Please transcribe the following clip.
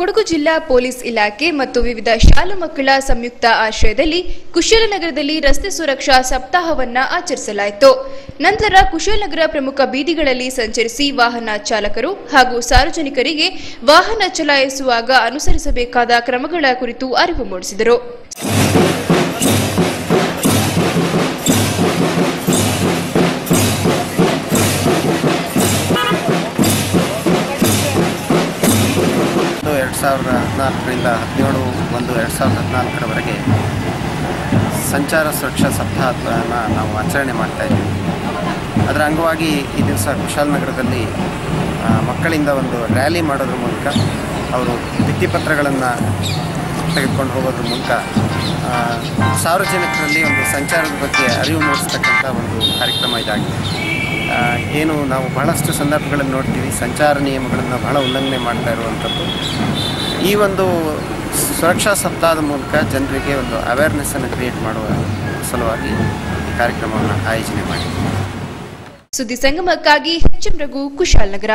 ಕೊಡಗು ಜಿಲ್ಲಾ ಪೊಲೀಸ್ ಇಲಾಖೆ ಮತ್ತು ವಿವಿಧ ಶಾಲಾ ಮಕ್ಕಳ ಸಂಯುಕ್ತ ಆಶ್ರಯದಲ್ಲಿ ಕುಶಾಲನಗರದಲ್ಲಿ ರಸ್ತೆ ಸುರಕ್ಷಾ ಸಪ್ತಾಹವನ್ನು ಆಚರಿಸಲಾಯಿತು. ನಂತರ ಕುಶಾಲನಗರ ಪ್ರಮುಖ ಬೀದಿಗಳಲ್ಲಿ ಸಂಚರಿಸಿ ವಾಹನ ಚಾಲಕರು ಹಾಗೂ ಸಾರ್ವಜನಿಕರಿಗೆ ವಾಹನ ಚಲಾಯಿಸುವಾಗ ಅನುಸರಿಸಬೇಕಾದ ಕ್ರಮಗಳ ಕುರಿತು ಅರಿವು ಮೂಡಿಸಿದರು. ರಿಂದ 17/1/2014 ಸಂಚಾರ ಸುರಕ್ಷಾ ಸಪ್ತಾಹವನ್ನು ನಾವು ಆಚರಣೆ ಮಾಡ್ತಾ ಇದ್ದೀವಿ. ಅದರ ಅಂಗವಾಗಿ ಈ ದಿವಸ ಕುಶಾಲನಗರದಲ್ಲಿ ಮಕ್ಕಳಿಂದ ಒಂದು ರ್ಯಾಲಿ ಮಾಡೋದ್ರ ಮೂಲಕ ಅವರು ಭಿತ್ತಿಪತ್ರಗಳನ್ನು ತೆಗೆದುಕೊಂಡು ಹೋಗೋದ್ರ ಮೂಲಕ ಸಾರ್ವಜನಿಕರಲ್ಲಿ ಒಂದು ಸಂಚಾರದ ಬಗ್ಗೆ ಅರಿವು ಮೂಡಿಸ್ತಕ್ಕಂಥ ಒಂದು ಕಾರ್ಯಕ್ರಮ ಇದಾಗಿದೆ. ಏನು ನಾವು ಬಹಳಷ್ಟು ಸಂದರ್ಭಗಳಲ್ಲಿ ನೋಡ್ತೀವಿ, ಸಂಚಾರ ನಿಯಮಗಳನ್ನು ಬಹಳ ಉಲ್ಲಂಘನೆ ಮಾಡ್ತಾ ಇರುವಂಥದ್ದು. ಈ ಒಂದು ಸುರಕ್ಷಾ ಸಪ್ತಾಹದ ಮೂಲಕ ಜನರಿಗೆ ಒಂದು ಅವೇರ್ನೆಸ್ಸನ್ನು ಕ್ರಿಯೇಟ್ ಮಾಡುವ ಸಲುವಾಗಿ ಈ ಕಾರ್ಯಕ್ರಮವನ್ನು ಆಯೋಜನೆ ಮಾಡಿದ್ದೀವಿ. ಸುದ್ದಿ ಸಂಗಮಕ್ಕಾಗಿ ಎಚ್.ಎಂ. ರಘು, ಕುಶಾಲನಗರ.